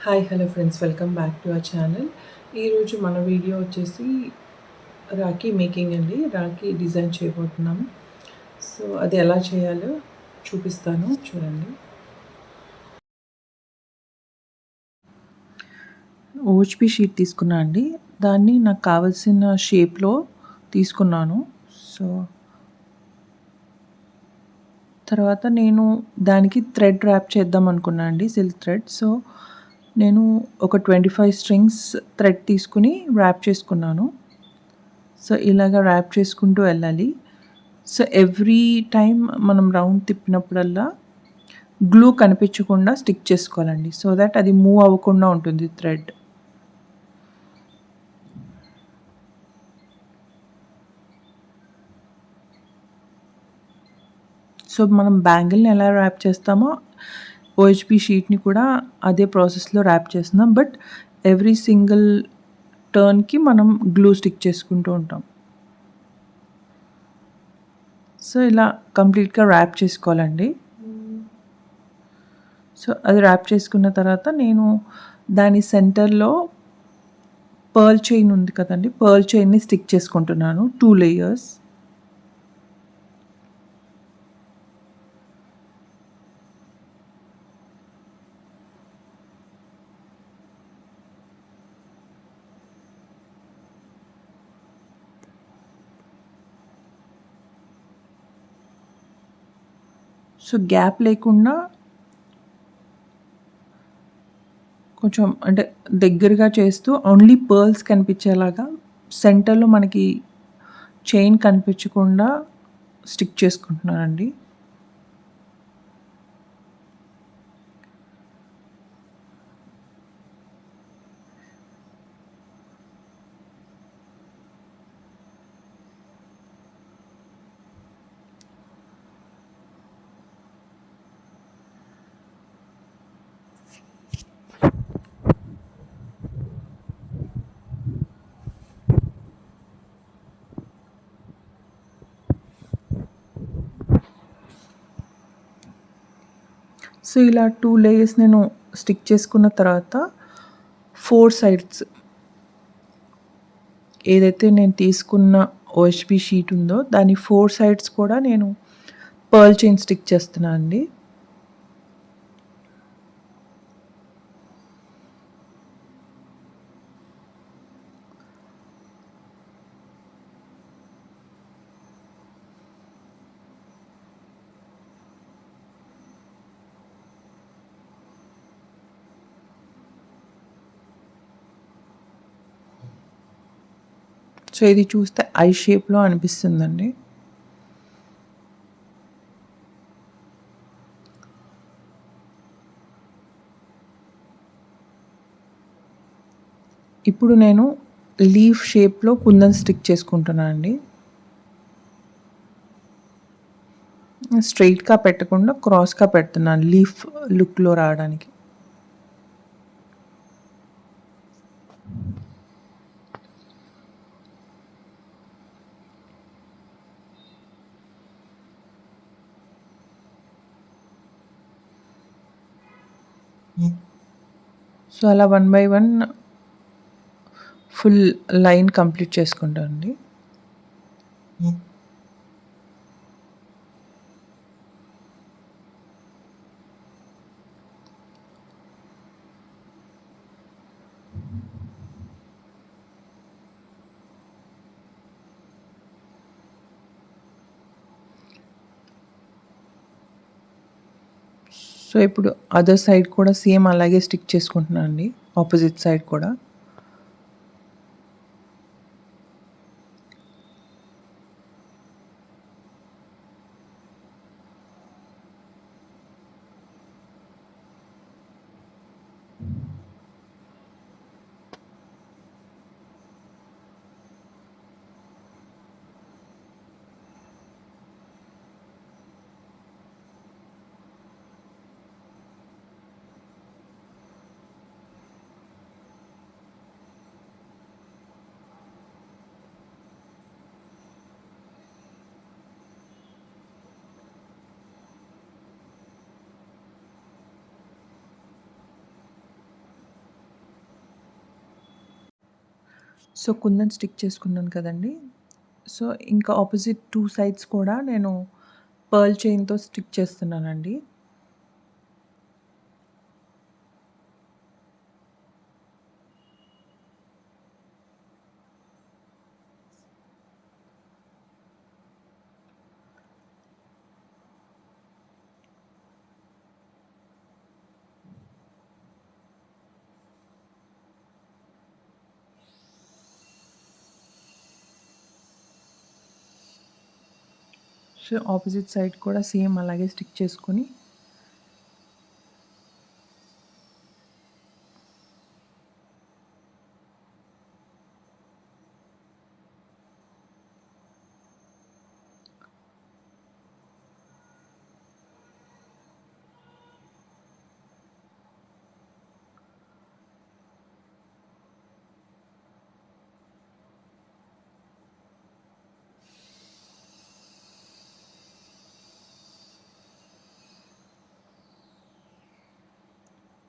Hi hello friends, welcome back to our channel. ఈరోజు మన video వచ్చేసి రాఖీ మేకింగ్ అండి. రాఖీ డిజైన్ చేయబోతున్నాం. సో అది ఎలా చేయాలో చూపిస్తాను, చూడండి. ఓహెచ్పి షీట్ తీసుకున్నా అండి. దాన్ని నాకు కావాల్సిన షేప్లో తీసుకున్నాను. సో తర్వాత నేను దానికి థ్రెడ్ ర్యాప్ చేద్దాం అనుకున్నాను అండి, సిల్క్ థ్రెడ్. సో నేను ఒక 25 స్ట్రింగ్స్ థ్రెడ్ తీసుకుని ర్యాప్ చేసుకున్నాను. సో ఇలాగ ర్యాప్ చేసుకుంటూ వెళ్ళాలి. సో ఎవ్రీ టైం మనం రౌండ్ తిప్పినప్పుడల్లా గ్లూ కనిపించకుండా స్టిక్ చేసుకోవాలండి, సో దట్ అది మూవ్ అవ్వకుండా ఉంటుంది థ్రెడ్. సో మనం బ్యాంగిల్ని ఎలా ర్యాప్ చేస్తామో ఓహెచ్పి షీట్ని కూడా అదే ప్రాసెస్లో ర్యాప్ చేస్తున్నాం. బట్ ఎవ్రీ సింగిల్ టర్న్కి మనం గ్లూ స్టిక్ చేసుకుంటూ ఉంటాం. సో ఇలా కంప్లీట్గా ర్యాప్ చేసుకోవాలండి. సో అది ర్యాప్ చేసుకున్న తర్వాత నేను దాని సెంటర్లో పర్ల్ చైన్ ఉంది కదండి, పర్ల్ చైన్ని స్టిక్ చేసుకుంటున్నాను 2 లేయర్స్. సో గ్యాప్ లేకుండా కొంచెం అంటే దగ్గరగా చేస్తూ ఓన్లీ పర్ల్స్ కనిపించేలాగా సెంటర్లో మనకి చైన్ కనిపించకుండా స్టిక్ చేసుకుంటున్నానండి. సో ఇలా 2 లేయర్స్ నేను స్టిక్ చేసుకున్న తర్వాత 4 సైడ్స్ ఏదైతే నేను తీసుకున్న ఓహెచ్పి షీట్ ఉందో దాని 4 సైడ్స్ కూడా నేను పర్ల్ చైన్ స్టిక్ చేస్తున్నాను అండి. సో ఇది చూస్తే ఐ షేప్లో అనిపిస్తుందండి. ఇప్పుడు నేను లీఫ్ షేప్లో కుందన్ స్టిక్ చేసుకుంటున్నాను అండి. స్ట్రైట్గా పెట్టకుండా క్రాస్గా పెడుతున్నాను లీఫ్ లుక్లో రావడానికి. సో అలా 1 బై 1 ఫుల్ లైన్ కంప్లీట్ చేసుకుంటానండి. సో ఇప్పుడు అదర్ సైడ్ కూడా సేమ్ అలాగే స్టిక్ చేసుకుంటున్నాను అండి, ఆపోజిట్ సైడ్ కూడా. సో కుందన్ స్టిక్ చేసుకున్నాను కదండి. సో ఇంకా ఆపోజిట్ 2 సైడ్స్ కూడా నేను పర్ల్ చైన్‌తో స్టిక్ చేస్తున్నానండి. సో ఆపోజిట్ సైడ్ కూడా సేమ్ అలాగే స్టిక్ చేసుకొని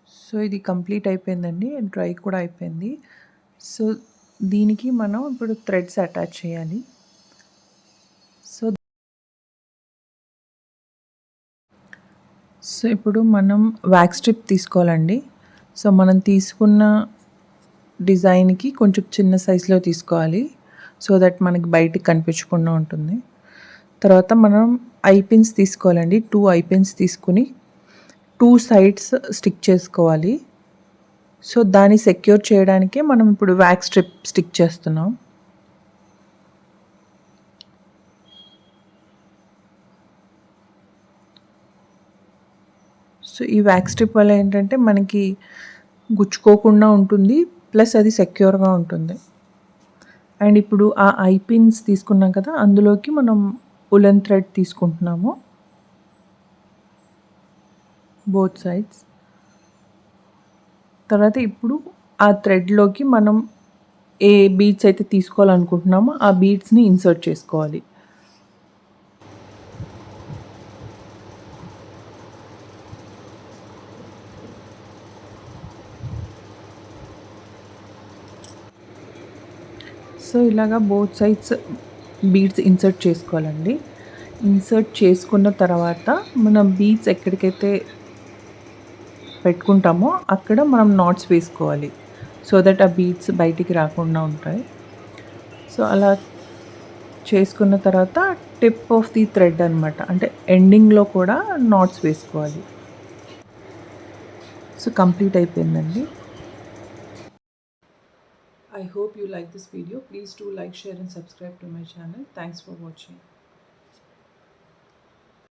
సో ఇది కంప్లీట్ అయిపోయిందండి. డ్రై కూడా అయిపోయింది. సో దీనికి మనం ఇప్పుడు థ్రెడ్స్ అటాచ్ చేయాలి. సో ఇప్పుడు మనం వ్యాక్స్ స్ట్రిప్ తీసుకోవాలండి. సో మనం తీసుకున్న డిజైన్‌కి కొంచెం చిన్న సైజులో తీసుకోవాలి. సో దట్ మనకి బయటికి కనిపించకుండా ఉంటుంది. తర్వాత మనం ఐ పిన్స్ తీసుకోవాలండి. 2 ఐ పిన్స్ తీసుకొని 2 సైడ్స్ స్టిక్ చేసుకోవాలి. సో దాన్ని సెక్యూర్ చేయడానికే మనం ఇప్పుడు వ్యాక్స్ స్ట్రిప్ స్టిక్ చేస్తున్నాం. సో ఈ వ్యాక్స్ స్ట్రిప్ వల్ల ఏంటంటే మనకి గుచ్చుకోకుండా ఉంటుంది. ప్లస్ అది సెక్యూర్‌గా ఉంటుంది. అండ్ ఇప్పుడు ఆ ఐ పిన్స్ తీసుకున్నాం కదా! అందులోకి మనం ఉలెన్ థ్రెడ్ తీసుకుంటున్నాము. Both sides. తర్వాత ఇప్పుడు ఆ థ్రెడ్‌లోకి మనం ఏ బీడ్స్ అయితే తీసుకోవాలనుకుంటున్నామో ఆ బీడ్స్‌ని ఇన్సర్ట్ చేసుకోవాలి. సో ఇలాగా బోత్ సైడ్స్ బీడ్స్ ఇన్సర్ట్ చేసుకోవాలండి. ఇన్సర్ట్ చేసుకున్న తర్వాత మనం బీడ్స్ ఎక్కడికైతే పెట్టుకుంటామో అక్కడ మనం నాట్స్ వేసుకోవాలి. సో దట్ ఆ బీడ్స్ బయటికి రాకుండా ఉంటాయి. సో అలా చేసుకున్న తర్వాత టిప్ ఆఫ్ ది థ్రెడ్ అనమాట. అంటే ఎండింగ్‌లో కూడా నాట్స్ వేసుకోవాలి. సో కంప్లీట్ అయిపోయిందండి. I hope you like this video. Please do like, share and subscribe to my channel. Thanks for watching.